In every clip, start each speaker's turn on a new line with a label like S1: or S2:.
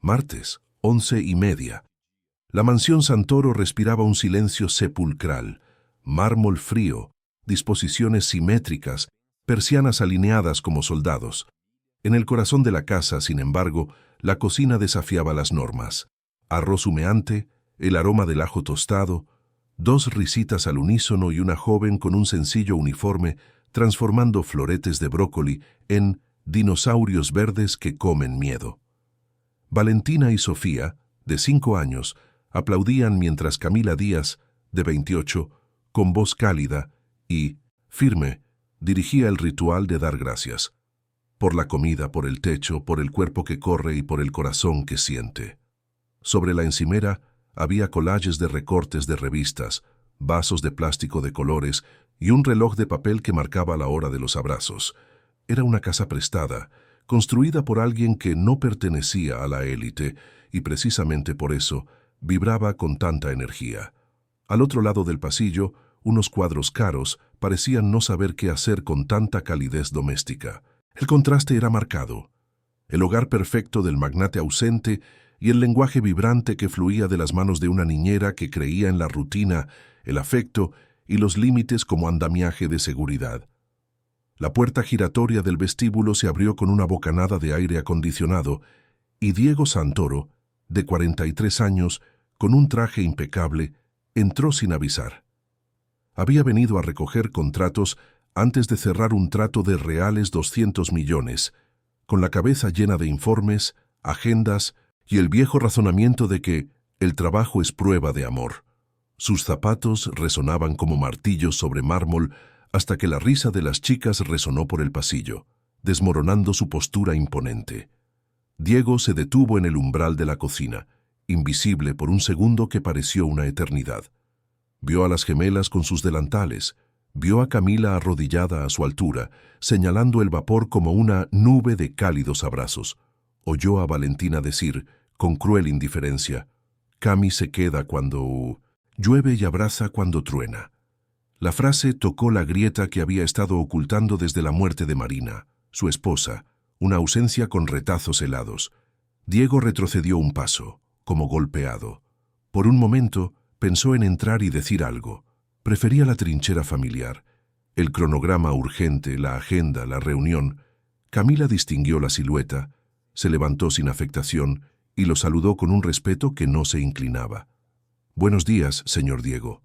S1: Martes, 11:30. La mansión Santoro respiraba un silencio sepulcral, mármol frío, disposiciones simétricas, persianas alineadas como soldados. En el corazón de la casa, sin embargo, la cocina desafiaba las normas. Arroz humeante, el aroma del ajo tostado, dos risitas al unísono y una joven con un sencillo uniforme transformando floretes de brócoli en dinosaurios verdes que comen miedo. Valentina y Sofía, de 5 años, aplaudían mientras Camila Díaz, de 28, con voz cálida y firme, dirigía el ritual de dar gracias. Por la comida, por el techo, por el cuerpo que corre y por el corazón que siente. Sobre la encimera había collages de recortes de revistas, vasos de plástico de colores y un reloj de papel que marcaba la hora de los abrazos. Era una casa prestada, construida por alguien que no pertenecía a la élite y precisamente por eso vibraba con tanta energía. Al otro lado del pasillo, unos cuadros caros parecían no saber qué hacer con tanta calidez doméstica. El contraste era marcado. El hogar perfecto del magnate ausente y el lenguaje vibrante que fluía de las manos de una niñera que creía en la rutina, el afecto y los límites como andamiaje de seguridad. La puerta giratoria del vestíbulo se abrió con una bocanada de aire acondicionado y Diego Santoro, de 43 años, con un traje impecable, entró sin avisar. Había venido a recoger contratos antes de cerrar un trato de reales 200 millones, con la cabeza llena de informes, agendas y el viejo razonamiento de que el trabajo es prueba de amor. Sus zapatos resonaban como martillos sobre mármol hasta que la risa de las chicas resonó por el pasillo, desmoronando su postura imponente. Diego se detuvo en el umbral de la cocina, invisible por un segundo que pareció una eternidad. Vio a las gemelas con sus delantales, vio a Camila arrodillada a su altura, señalando el vapor como una nube de cálidos abrazos. Oyó a Valentina decir, con cruel indiferencia, «Cami se queda cuando llueve y abraza cuando truena». La frase tocó la grieta que había estado ocultando desde la muerte de Marina, su esposa, una ausencia con retazos helados. Diego retrocedió un paso, como golpeado. Por un momento pensó en entrar y decir algo. Prefería la trinchera familiar, el cronograma urgente, la agenda, la reunión. Camila distinguió la silueta, se levantó sin afectación y lo saludó con un respeto que no se inclinaba. «Buenos días, señor Diego.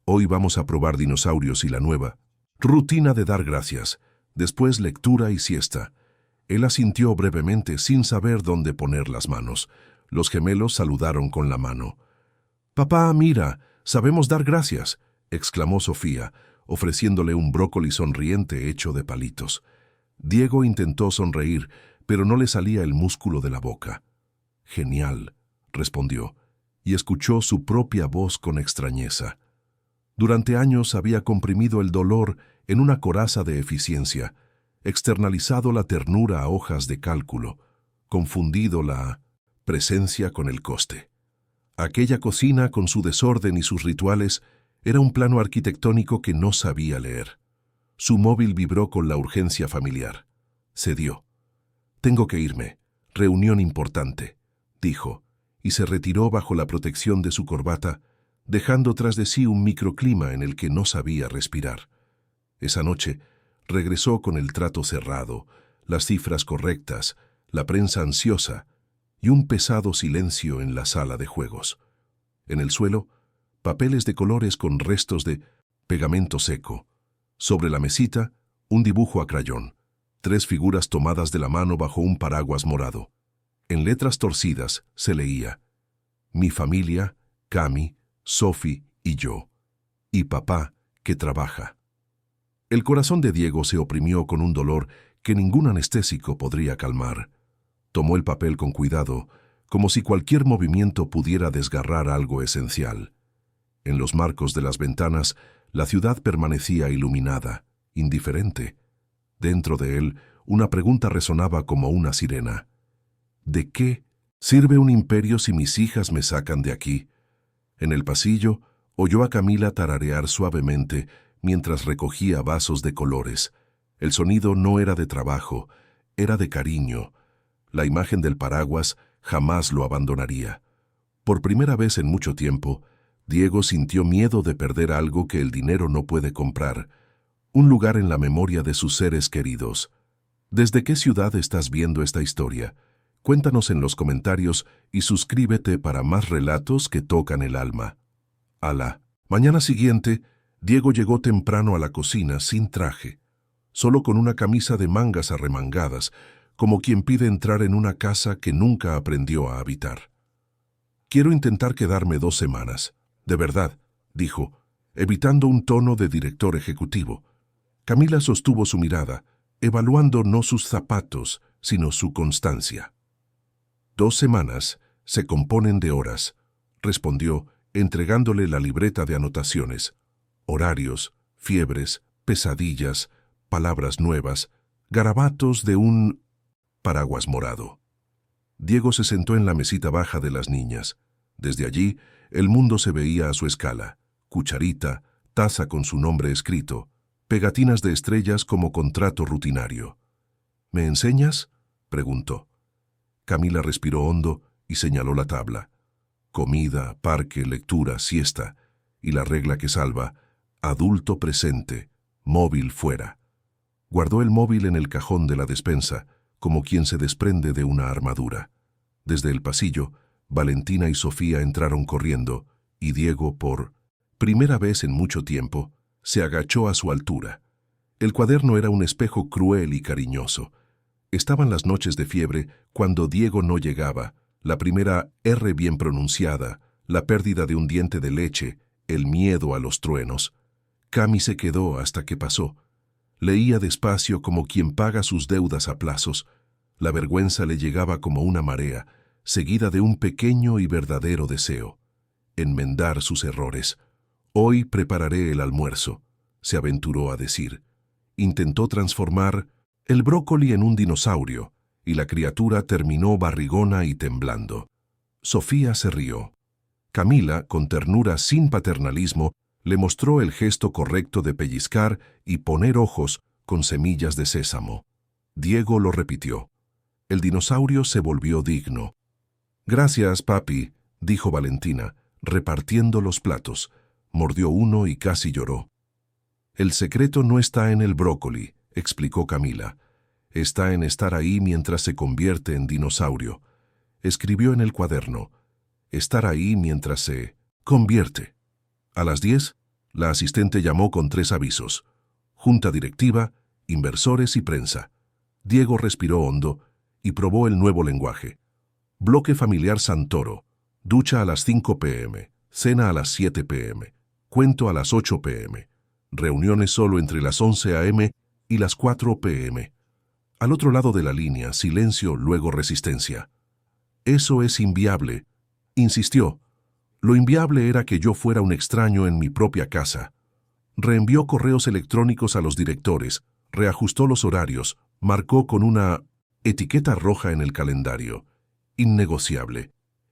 S1: Hoy vamos a probar dinosaurios y la nueva rutina de dar gracias, después lectura y siesta». Él asintió brevemente sin saber dónde poner las manos. Los gemelos saludaron con la mano. «Papá, mira, sabemos dar gracias», exclamó Sofía, ofreciéndole un brócoli sonriente hecho de palitos. Diego intentó sonreír, pero no le salía el músculo de la boca. «Genial», respondió, y escuchó su propia voz con extrañeza. Durante años había comprimido el dolor en una coraza de eficiencia, externalizado la ternura a hojas de cálculo, confundido la presencia con el coste. Aquella cocina, con su desorden y sus rituales, era un plano arquitectónico que no sabía leer. Su móvil vibró con la urgencia familiar. Cedió. «Tengo que irme. Reunión importante», dijo, y se retiró bajo la protección de su corbata, dejando tras de sí un microclima en el que no sabía respirar. Esa noche regresó con el trato cerrado, las cifras correctas, la prensa ansiosa y un pesado silencio en la sala de juegos. En el suelo, papeles de colores con restos de pegamento seco. Sobre la mesita, un dibujo a crayón, 3 figuras tomadas de la mano bajo un paraguas morado. En letras torcidas se leía: «Mi familia, Cami, Sofi y yo. Y papá, que trabaja». El corazón de Diego se oprimió con un dolor que ningún anestésico podría calmar. Tomó el papel con cuidado, como si cualquier movimiento pudiera desgarrar algo esencial. En los marcos de las ventanas, la ciudad permanecía iluminada, indiferente. Dentro de él, una pregunta resonaba como una sirena. ¿De qué sirve un imperio si mis hijas me sacan de aquí? En el pasillo, oyó a Camila tararear suavemente mientras recogía vasos de colores. El sonido no era de trabajo, era de cariño. La imagen del paraguas, jamás lo abandonaría. Por primera vez en mucho tiempo, Diego sintió miedo de perder algo que el dinero no puede comprar, un lugar en la memoria de sus seres queridos. ¿Desde qué ciudad estás viendo esta historia? Cuéntanos en los comentarios y suscríbete para más relatos que tocan el alma. A la mañana siguiente, Diego llegó temprano a la cocina sin traje, solo con una camisa de mangas arremangadas, como quien pide entrar en una casa que nunca aprendió a habitar. Quiero intentar quedarme 2 semanas, de verdad, dijo, evitando un tono de director ejecutivo. Camila sostuvo su mirada, evaluando no sus zapatos, sino su constancia. 2 semanas se componen de horas, respondió, entregándole la libreta de anotaciones. Horarios, fiebres, pesadillas, palabras nuevas, garabatos de un paraguas morado. Diego se sentó en la mesita baja de las niñas. Desde allí, el mundo se veía a su escala. Cucharita, taza con su nombre escrito, pegatinas de estrellas como contrato rutinario. ¿Me enseñas?, preguntó. Camila respiró hondo y señaló la tabla. Comida, parque, lectura, siesta. Y la regla que salva, adulto presente, móvil fuera. Guardó el móvil en el cajón de la despensa, como quien se desprende de una armadura. Desde el pasillo, Valentina y Sofía entraron corriendo, y Diego, por primera vez en mucho tiempo, se agachó a su altura. El cuaderno era un espejo cruel y cariñoso. Estaban las noches de fiebre cuando Diego no llegaba, la primera R bien pronunciada, la pérdida de un diente de leche, el miedo a los truenos. Cami se quedó hasta que pasó. Leía despacio como quien paga sus deudas a plazos. La vergüenza le llegaba como una marea, seguida de un pequeño y verdadero deseo: enmendar sus errores. Hoy prepararé el almuerzo, se aventuró a decir. Intentó transformar el brócoli en un dinosaurio, y la criatura terminó barrigona y temblando. Sofía se rió. Camila, con ternura sin paternalismo, le mostró el gesto correcto de pellizcar y poner ojos con semillas de sésamo. Diego lo repitió. El dinosaurio se volvió digno. «Gracias, papi», dijo Valentina, repartiendo los platos. Mordió uno y casi lloró. «El secreto no está en el brócoli», explicó Camila. «Está en estar ahí mientras se convierte en dinosaurio». Escribió en el cuaderno: «Estar ahí mientras se convierte». A las 10, la asistente llamó con 3 avisos: junta directiva, inversores y prensa. Diego respiró hondo y probó el nuevo lenguaje. Bloque familiar Santoro. Ducha a las 5 p.m., cena a las 7 p.m., cuento a las 8 p.m., reuniones solo entre las 11 a.m. y las 4 p.m. Al otro lado de la línea, silencio, luego resistencia. «Eso es inviable», insistió. Lo inviable era que yo fuera un extraño en mi propia casa. Reenvió correos electrónicos a los directores, reajustó los horarios, marcó con una etiqueta roja en el calendario. Innegociable.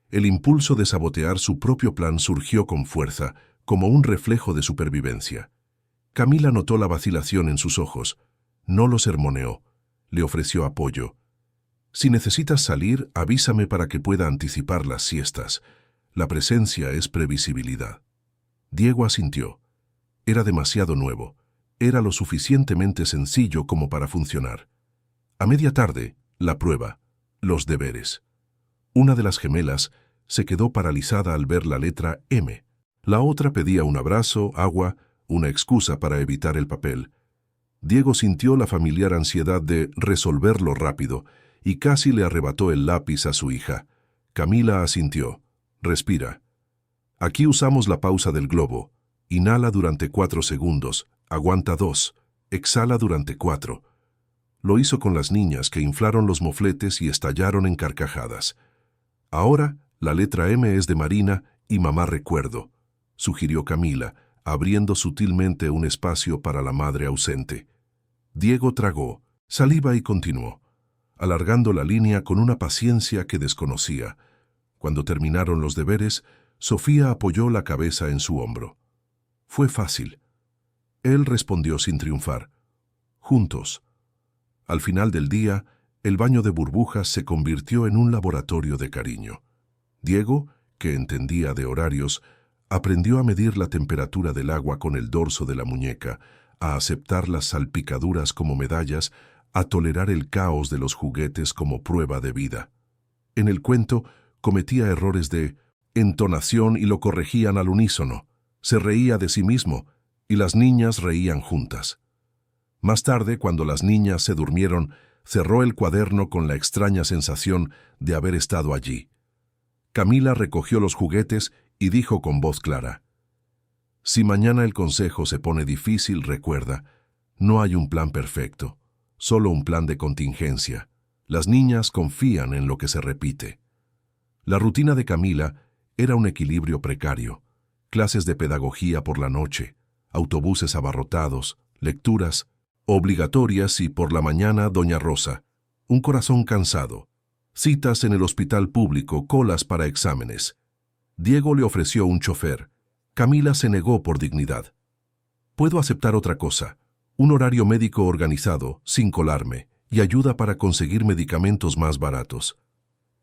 S1: El impulso de sabotear su propio plan surgió con fuerza, como un reflejo de supervivencia. Camila notó la vacilación en sus ojos. No lo sermoneó. Le ofreció apoyo. «Si necesitas salir, avísame para que pueda anticipar las siestas. La presencia es previsibilidad». Diego asintió. Era demasiado nuevo. Era lo suficientemente sencillo como para funcionar. A media tarde, la prueba, los deberes. Una de las gemelas se quedó paralizada al ver la letra M. La otra pedía un abrazo, agua, una excusa para evitar el papel. Diego sintió la familiar ansiedad de resolverlo rápido y casi le arrebató el lápiz a su hija. Camila asintió. «Respira. Aquí usamos la pausa del globo. Inhala durante 4 segundos, aguanta 2, exhala durante 4. Lo hizo con las niñas, que inflaron los mofletes y estallaron en carcajadas. «Ahora, la letra M es de Marina y mamá recuerdo», sugirió Camila, abriendo sutilmente un espacio para la madre ausente. Diego tragó saliva y continuó, alargando la línea con una paciencia que desconocía. Cuando terminaron los deberes, Sofía apoyó la cabeza en su hombro. Fue fácil. Él respondió sin triunfar. Juntos. Al final del día, El baño de burbujas se convirtió en un laboratorio de cariño. Diego, que entendía de horarios, aprendió a medir la temperatura del agua con el dorso de la muñeca, a aceptar las salpicaduras como medallas, a tolerar el caos de los juguetes como prueba de vida. En el cuento cometía errores de entonación y lo corregían al unísono. Se reía de sí mismo y las niñas reían juntas. Más tarde, cuando las niñas se durmieron, cerró el cuaderno con la extraña sensación de haber estado allí. Camila recogió los juguetes y dijo con voz clara: «Si mañana el consejo se pone difícil, recuerda, no hay un plan perfecto, solo un plan de contingencia. Las niñas confían en lo que se repite». La rutina de Camila era un equilibrio precario: clases de pedagogía por la noche, autobuses abarrotados, lecturas obligatorias y por la mañana Doña Rosa, un corazón cansado, citas en el hospital público, colas para exámenes. Diego le ofreció un chofer. Camila se negó por dignidad. «Puedo aceptar otra cosa, un horario médico organizado, sin colarme, y ayuda para conseguir medicamentos más baratos».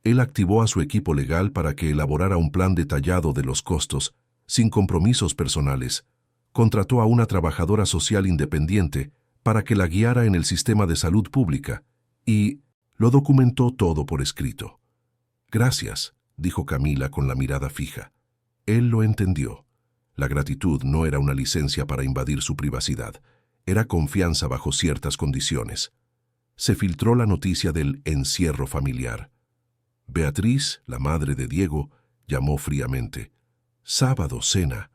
S1: Él activó a su equipo legal para que elaborara un plan detallado de los costos, sin compromisos personales. Contrató a una trabajadora social independiente para que la guiara en el sistema de salud pública y lo documentó todo por escrito. «Gracias», dijo Camila con la mirada fija. Él lo entendió. La gratitud no era una licencia para invadir su privacidad, era confianza bajo ciertas condiciones. Se filtró la noticia del encierro familiar. Beatriz, la madre de Diego, llamó fríamente. «Sábado, cena.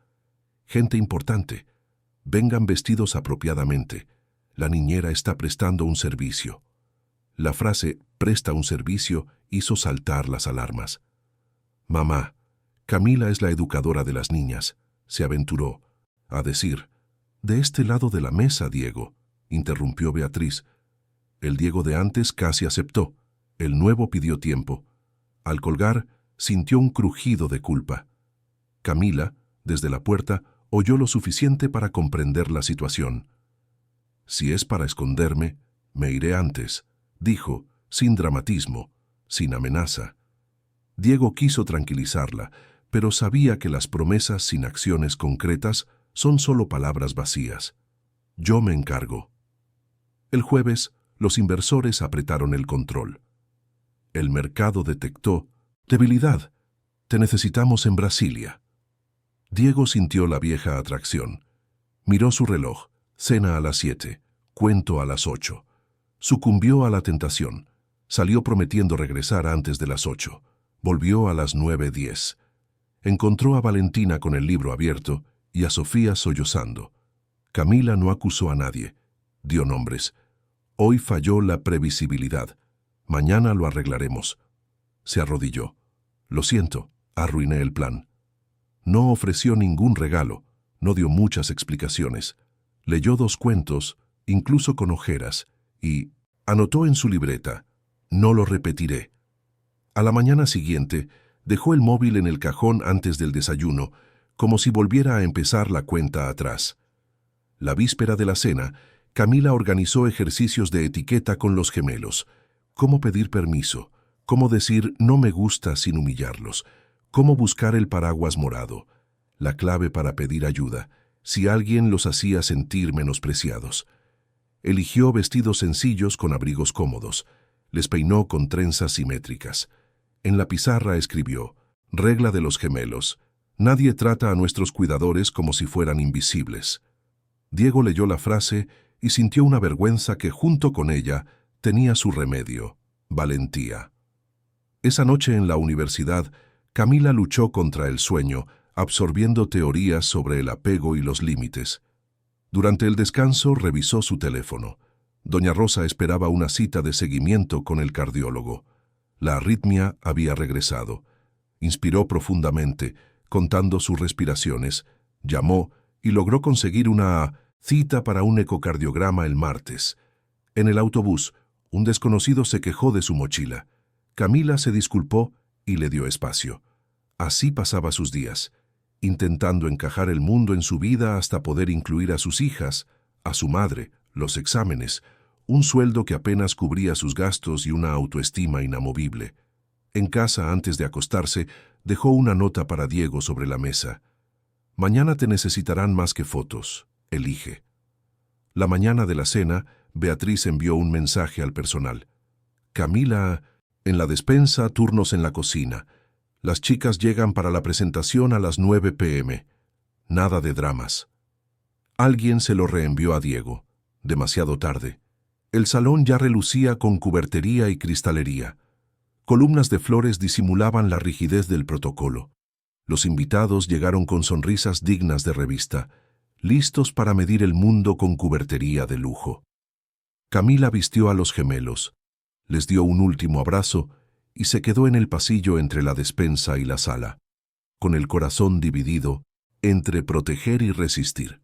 S1: Gente importante. Vengan vestidos apropiadamente. La niñera está prestando un servicio». La frase «presta un servicio» hizo saltar las alarmas. «Mamá, Camila es la educadora de las niñas», se aventuró a decir. «De este lado de la mesa, Diego», interrumpió Beatriz. El Diego de antes casi aceptó. El nuevo pidió tiempo. Al colgar, sintió un crujido de culpa. Camila, desde la puerta, oyó lo suficiente para comprender la situación. «Si es para esconderme, me iré antes», dijo, sin dramatismo, sin amenaza. Diego quiso tranquilizarla, pero sabía que las promesas sin acciones concretas son solo palabras vacías. «Yo me encargo». El jueves, los inversores apretaron el control. El mercado detectó debilidad. «Te necesitamos en Brasilia». Diego sintió la vieja atracción. Miró su reloj. Cena a las 7, cuento a las 8. Sucumbió a la tentación. Salió prometiendo regresar antes de las 8. Volvió a las 9:10. Encontró a Valentina con el libro abierto y a Sofía sollozando. Camila no acusó a nadie. Dio nombres. «Hoy falló la previsibilidad. Mañana lo arreglaremos». Se arrodilló. «Lo siento, arruiné el plan». No ofreció ningún regalo, no dio muchas explicaciones. Leyó 2 cuentos, incluso con ojeras, y anotó en su libreta: «No lo repetiré». A la mañana siguiente, dejó el móvil en el cajón antes del desayuno, como si volviera a empezar la cuenta atrás. La víspera de la cena, Camila organizó ejercicios de etiqueta con los gemelos. Cómo pedir permiso, cómo decir «no me gusta» sin humillarlos, cómo buscar el paraguas morado, la clave para pedir ayuda, si alguien los hacía sentir menospreciados. Eligió vestidos sencillos con abrigos cómodos, les peinó con trenzas simétricas. En la pizarra escribió: «Regla de los gemelos. Nadie trata a nuestros cuidadores como si fueran invisibles». Diego leyó la frase y sintió una vergüenza que junto con ella tenía su remedio: valentía. Esa noche en la universidad, Camila luchó contra el sueño, absorbiendo teorías sobre el apego y los límites. Durante el descanso revisó su teléfono. Doña Rosa esperaba una cita de seguimiento con el cardiólogo. La arritmia había regresado. Inspiró profundamente, contando sus respiraciones, llamó y logró conseguir una cita para un ecocardiograma el martes. En el autobús, un desconocido se quejó de su mochila. Camila se disculpó y le dio espacio. Así pasaba sus días, intentando encajar el mundo en su vida hasta poder incluir a sus hijas, a su madre, los exámenes, un sueldo que apenas cubría sus gastos y una autoestima inamovible. En casa, antes de acostarse, dejó una nota para Diego sobre la mesa. Mañana te necesitarán más que fotos. Elige. La mañana de la cena, Beatriz envió un mensaje al personal. Camila, en la despensa, turnos en la cocina. Las chicas llegan para la presentación a las 9 p.m. Nada de dramas. Alguien se lo reenvió a Diego. Demasiado tarde. El salón ya relucía con cubertería y cristalería. Columnas de flores disimulaban la rigidez del protocolo. Los invitados llegaron con sonrisas dignas de revista, listos para medir el mundo con cubertería de lujo. Camila vistió a los gemelos, les dio un último abrazo y se quedó en el pasillo entre la despensa y la sala, con el corazón dividido entre proteger y resistir.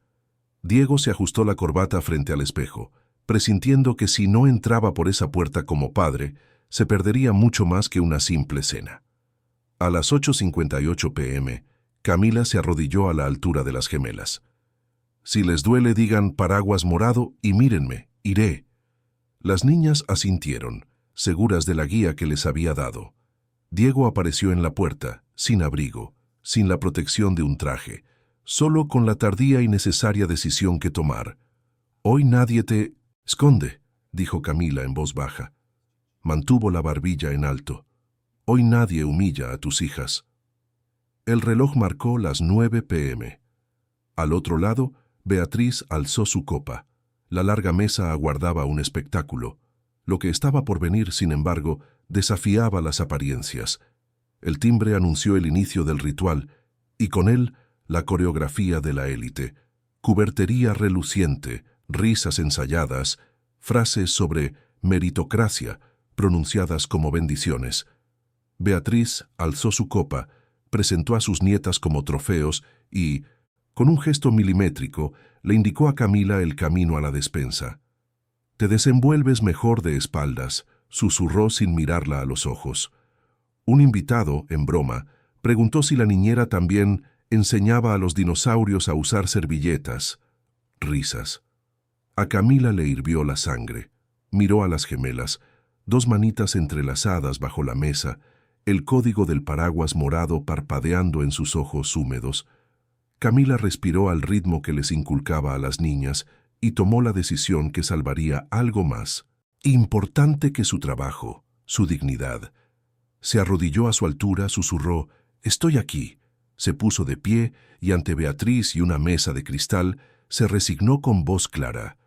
S1: Diego se ajustó la corbata frente al espejo, presintiendo que si no entraba por esa puerta como padre, se perdería mucho más que una simple cena. A las 8:58 p.m., Camila se arrodilló a la altura de las gemelas. Si les duele, digan paraguas morado y mírenme, iré. Las niñas asintieron, seguras de la guía que les había dado. Diego apareció en la puerta, sin abrigo, sin la protección de un traje, solo con la tardía y necesaria decisión que tomar. Hoy nadie te... Esconde, dijo Camila en voz baja. Mantuvo la barbilla en alto. Hoy nadie humilla a tus hijas. El reloj marcó las 9 p.m. Al otro lado, Beatriz alzó su copa. La larga mesa aguardaba un espectáculo. Lo que estaba por venir, sin embargo, desafiaba las apariencias. El timbre anunció el inicio del ritual, y con él, la coreografía de la élite. Cubertería reluciente, risas ensayadas, frases sobre meritocracia, pronunciadas como bendiciones. Beatriz alzó su copa, presentó a sus nietas como trofeos y, con un gesto milimétrico, le indicó a Camila el camino a la despensa. «Te desenvuelves mejor de espaldas», susurró sin mirarla a los ojos. Un invitado, en broma, preguntó si la niñera también enseñaba a los dinosaurios a usar servilletas. Risas. A Camila le hirvió la sangre. Miró a las gemelas, dos manitas entrelazadas bajo la mesa, el código del paraguas morado parpadeando en sus ojos húmedos. Camila respiró al ritmo que les inculcaba a las niñas y tomó la decisión que salvaría algo más importante que su trabajo, su dignidad. Se arrodilló a su altura, susurró, «Estoy aquí». Se puso de pie y ante Beatriz y una mesa de cristal se resignó con voz clara.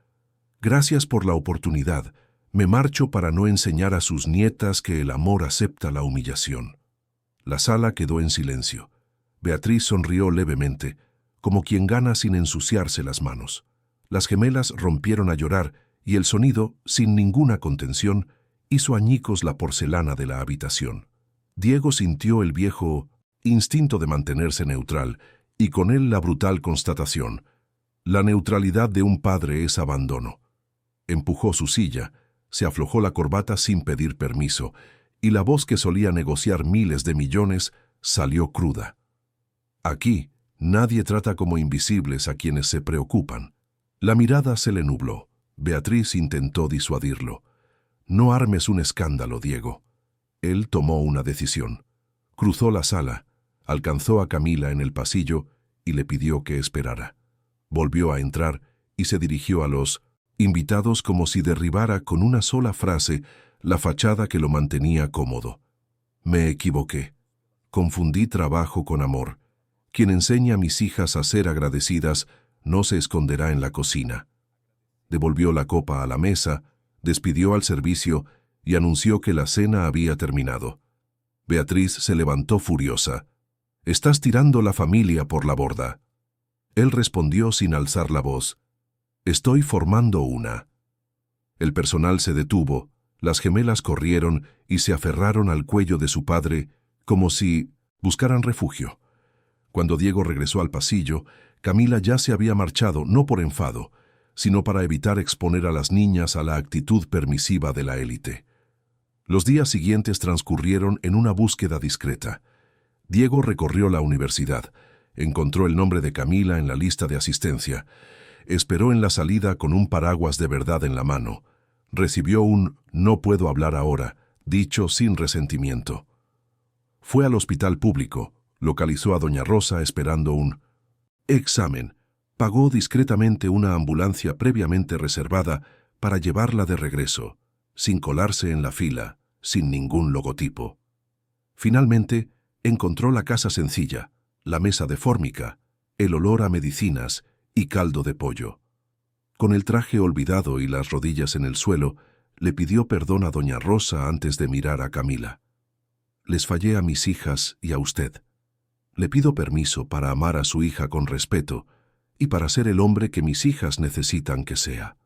S1: «Gracias por la oportunidad. Me marcho para no enseñar a sus nietas que el amor acepta la humillación». La sala quedó en silencio. Beatriz sonrió levemente, como quien gana sin ensuciarse las manos. Las gemelas rompieron a llorar y el sonido, sin ninguna contención, hizo añicos la porcelana de la habitación. Diego sintió el viejo instinto de mantenerse neutral y con él la brutal constatación. La neutralidad de un padre es abandono. Empujó su silla, se aflojó la corbata sin pedir permiso y la voz que solía negociar miles de millones salió cruda. Aquí, nadie trata como invisibles a quienes se preocupan. La mirada se le nubló. Beatriz intentó disuadirlo. «No armes un escándalo, Diego». Él tomó una decisión. Cruzó la sala, alcanzó a Camila en el pasillo y le pidió que esperara. Volvió a entrar y se dirigió a los invitados como si derribara con una sola frase la fachada que lo mantenía cómodo. «Me equivoqué. Confundí trabajo con amor. Quien enseña a mis hijas a ser agradecidas no se esconderá en la cocina». Devolvió la copa a la mesa, despidió al servicio y anunció que la cena había terminado. Beatriz se levantó furiosa. «Estás tirando la familia por la borda». Él respondió sin alzar la voz. «Estoy formando una». El personal se detuvo, las gemelas corrieron y se aferraron al cuello de su padre como si buscaran refugio. Cuando Diego regresó al pasillo, Camila ya se había marchado, no por enfado, sino para evitar exponer a las niñas a la actitud permisiva de la élite. Los días siguientes transcurrieron en una búsqueda discreta. Diego recorrió la universidad, encontró el nombre de Camila en la lista de asistencia, esperó en la salida con un paraguas de verdad en la mano, Recibió un «no puedo hablar ahora», dicho sin resentimiento. Fue al hospital público, localizó a doña Rosa esperando un examen, pagó discretamente una ambulancia previamente reservada para llevarla de regreso, sin colarse en la fila, sin ningún logotipo. Finalmente, encontró la casa sencilla, la mesa de fórmica, el olor a medicinas y caldo de pollo. Con el traje olvidado y las rodillas en el suelo, le pidió perdón a doña Rosa antes de mirar a Camila. «Les fallé a mis hijas y a usted. Le pido permiso para amar a su hija con respeto y para ser el hombre que mis hijas necesitan que sea».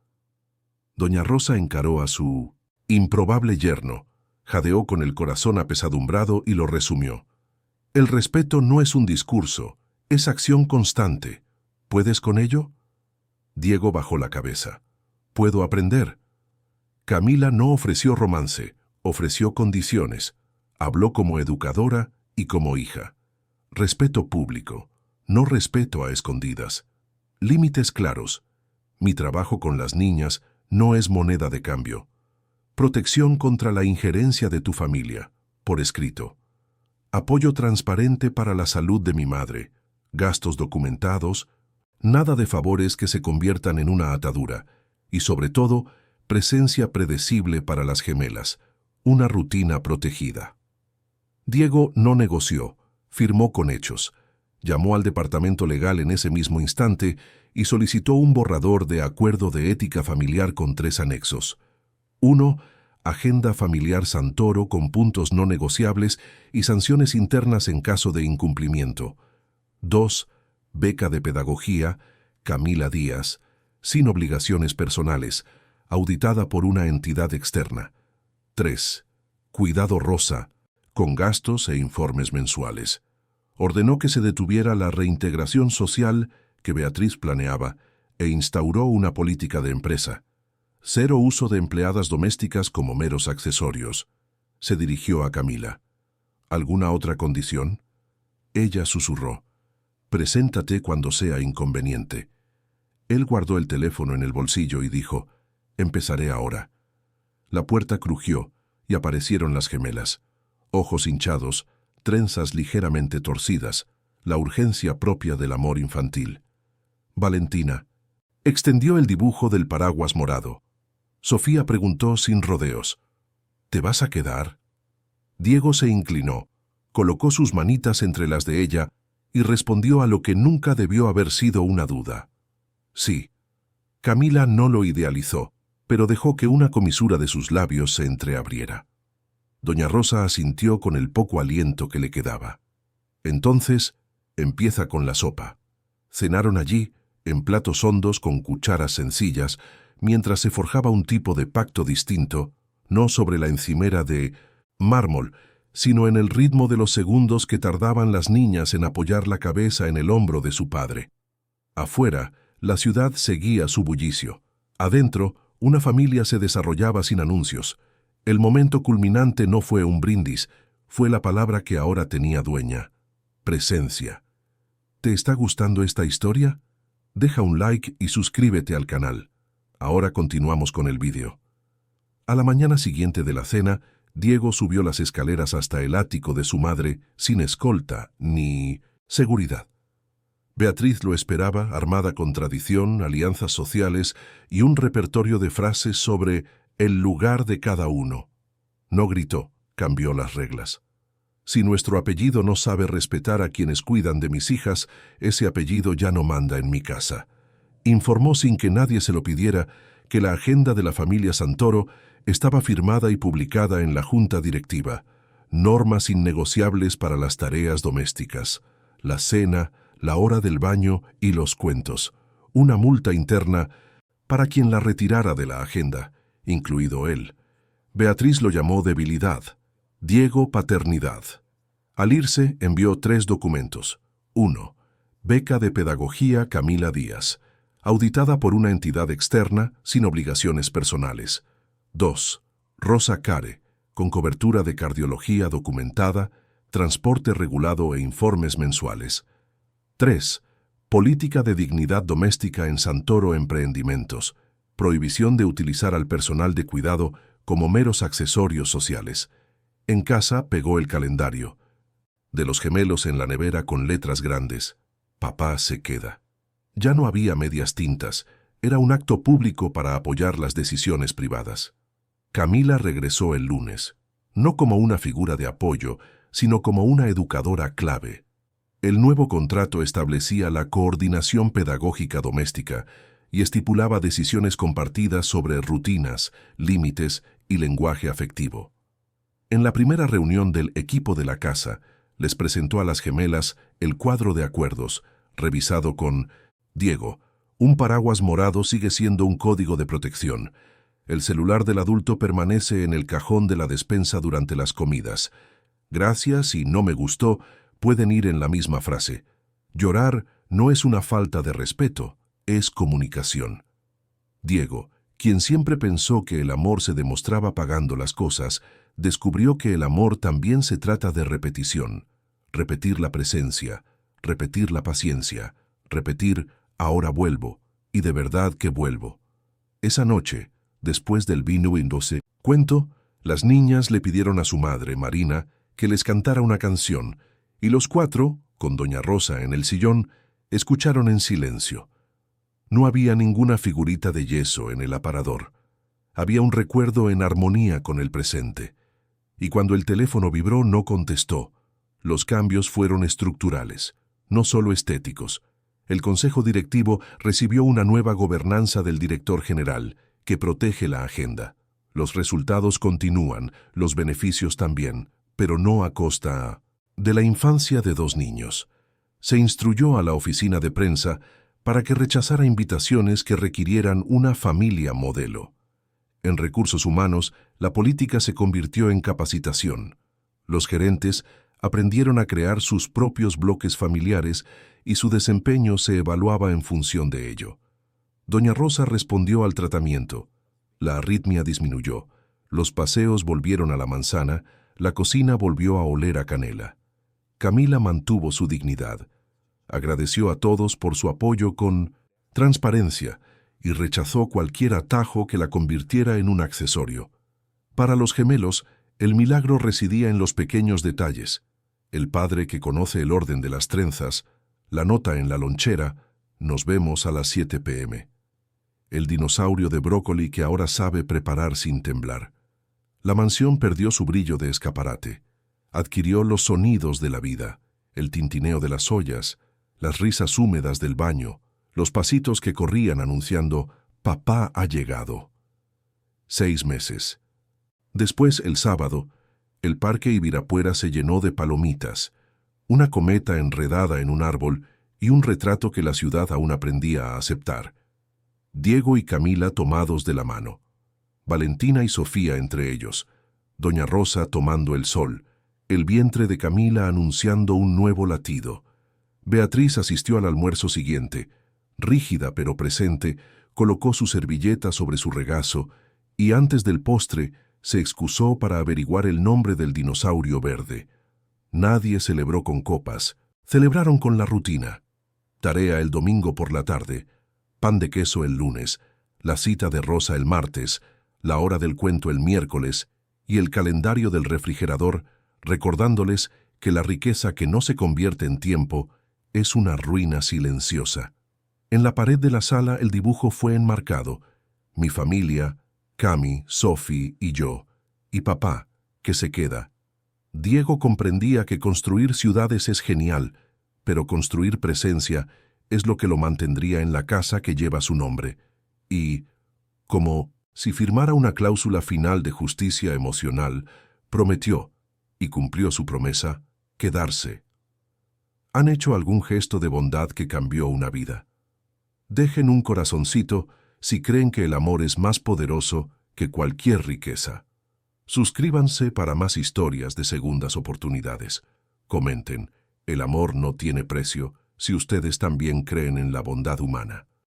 S1: Doña Rosa encaró a su improbable yerno, jadeó con el corazón apesadumbrado y lo resumió. «El respeto no es un discurso, es acción constante. ¿Puedes con ello?» Diego bajó la cabeza. «Puedo aprender». Camila no ofreció romance, ofreció condiciones. Habló como educadora y como hija. Respeto público, no respeto a escondidas. Límites claros. Mi trabajo con las niñas no es moneda de cambio. Protección contra la injerencia de tu familia, por escrito. Apoyo transparente para la salud de mi madre. Gastos documentados. Nada de favores que se conviertan en una atadura. Y sobre todo, presencia predecible para las gemelas. Una rutina protegida. Diego no negoció, firmó con hechos. Llamó al departamento legal en ese mismo instante y solicitó un borrador de acuerdo de ética familiar con 3 anexos. 1. Agenda familiar Santoro con puntos no negociables y sanciones internas en caso de incumplimiento. 2. Beca de pedagogía, Camila Díaz, sin obligaciones personales, auditada por una entidad externa. 3. Cuidado Rosa, con gastos e informes mensuales. Ordenó que se detuviera la reintegración social que Beatriz planeaba e instauró una política de empresa. 0 uso de empleadas domésticas como meros accesorios. Se dirigió a Camila. ¿Alguna otra condición? Ella susurró. Preséntate cuando sea inconveniente. Él guardó el teléfono en el bolsillo y dijo, empezaré ahora. La puerta crujió y aparecieron las gemelas. Ojos hinchados, trenzas ligeramente torcidas, la urgencia propia del amor infantil. Valentina extendió el dibujo del paraguas morado. Sofía preguntó sin rodeos, ¿te vas a quedar? Diego se inclinó, colocó sus manitas entre las de ella y respondió a lo que nunca debió haber sido una duda. Sí. Camila no lo idealizó, pero dejó que una comisura de sus labios se entreabriera. Doña Rosa asintió con el poco aliento que le quedaba. Entonces, empieza con la sopa. Cenaron allí, en platos hondos con cucharas sencillas, mientras se forjaba un tipo de pacto distinto, no sobre la encimera de mármol, sino en el ritmo de los segundos que tardaban las niñas en apoyar la cabeza en el hombro de su padre. Afuera, la ciudad seguía su bullicio. Adentro, una familia se desarrollaba sin anuncios. El momento culminante no fue un brindis, fue la palabra que ahora tenía dueña. Presencia. ¿Te está gustando esta historia? Deja un like y suscríbete al canal. Ahora continuamos con el vídeo. A la mañana siguiente de la cena, Diego subió las escaleras hasta el ático de su madre sin escolta ni seguridad. Beatriz lo esperaba, armada con tradición, alianzas sociales y un repertorio de frases sobre el lugar de cada uno. No gritó, cambió las reglas. Si nuestro apellido no sabe respetar a quienes cuidan de mis hijas, ese apellido ya no manda en mi casa. Informó sin que nadie se lo pidiera que la agenda de la familia Santoro estaba firmada y publicada en la junta directiva. Normas innegociables para las tareas domésticas, la cena, la hora del baño y los cuentos. Una multa interna para quien la retirara de la agenda, incluido él. Beatriz lo llamó debilidad. Diego, paternidad. Al irse, envió 3 documentos. 1. Beca de pedagogía Camila Díaz, auditada por una entidad externa sin obligaciones personales. 2. Rosa Care, con cobertura de cardiología documentada, transporte regulado e informes mensuales. 3. Política de dignidad doméstica en Santoro Emprendimientos. prohibición de utilizar al personal de cuidado como meros accesorios sociales. En casa pegó el calendario. De los gemelos en la nevera con letras grandes. Papá se queda. Ya no había medias tintas. Era un acto público para apoyar las decisiones privadas. Camila regresó el lunes, no como una figura de apoyo, sino como una educadora clave. El nuevo contrato establecía la coordinación pedagógica doméstica y estipulaba decisiones compartidas sobre rutinas, límites y lenguaje afectivo. En la primera reunión del equipo de la casa, les presentó a las gemelas el cuadro de acuerdos, revisado con: Diego, un paraguas morado sigue siendo un código de protección. El celular del adulto permanece en el cajón de la despensa durante las comidas. Gracias y no me gustó pueden ir en la misma frase. Llorar no es una falta de respeto, es comunicación. Diego, quien siempre pensó que el amor se demostraba pagando las cosas, descubrió que el amor también se trata de repetición. Repetir la presencia, repetir la paciencia, repetir ahora vuelvo, y de verdad que vuelvo. Esa noche, después del vino y 12 cuento, las niñas le pidieron a su madre, Marina, que les cantara una canción, y los cuatro, con doña Rosa en el sillón, escucharon en silencio. No había ninguna figurita de yeso en el aparador. Había un recuerdo en armonía con el presente. Y cuando el teléfono vibró no contestó. Los cambios fueron estructurales, no solo estéticos. El Consejo Directivo recibió una nueva gobernanza del director general, que protege la agenda. Los resultados continúan, los beneficios también, pero no a costa de la infancia de 2 niños. Se instruyó a la oficina de prensa para que rechazara invitaciones que requirieran una familia modelo. En recursos humanos, la política se convirtió en capacitación. Los gerentes aprendieron a crear sus propios bloques familiares y su desempeño se evaluaba en función de ello. Doña Rosa respondió al tratamiento. La arritmia disminuyó. Los paseos volvieron a la manzana, la cocina volvió a oler a canela. Camila mantuvo su dignidad. Agradeció a todos por su apoyo con transparencia y rechazó cualquier atajo que la convirtiera en un accesorio. Para los gemelos, el milagro residía en los pequeños detalles. El padre que conoce el orden de las trenzas, la nota en la lonchera, nos vemos a las 7 p.m. El dinosaurio de brócoli que ahora sabe preparar sin temblar. La mansión perdió su brillo de escaparate. Adquirió los sonidos de la vida, el tintineo de las ollas, las risas húmedas del baño, los pasitos que corrían anunciando «Papá ha llegado». 6 meses. Después, el sábado, el parque Ibirapuera se llenó de palomitas, una cometa enredada en un árbol y un retrato que la ciudad aún aprendía a aceptar. Diego y Camila tomados de la mano. Valentina y Sofía entre ellos. Doña Rosa tomando el sol. El vientre de Camila anunciando un nuevo latido. Beatriz asistió al almuerzo siguiente. Rígida pero presente, colocó su servilleta sobre su regazo y antes del postre se excusó para averiguar el nombre del dinosaurio verde. Nadie celebró con copas, celebraron con la rutina. Tarea el domingo por la tarde, pan de queso el lunes, la cita de Rosa el martes, la hora del cuento el miércoles y el calendario del refrigerador recordándoles que la riqueza que no se convierte en tiempo es una ruina silenciosa. En la pared de la sala el dibujo fue enmarcado. Mi familia, Cami, Sofi y yo, y papá, que se queda. Diego comprendía que construir ciudades es genial, pero construir presencia es lo que lo mantendría en la casa que lleva su nombre. Y, como si firmara una cláusula final de justicia emocional, prometió, y cumplió su promesa, quedarse. ¿Han hecho algún gesto de bondad que cambió una vida? Dejen un corazoncito si creen que el amor es más poderoso que cualquier riqueza. Suscríbanse para más historias de segundas oportunidades. Comenten, el amor no tiene precio si ustedes también creen en la bondad humana.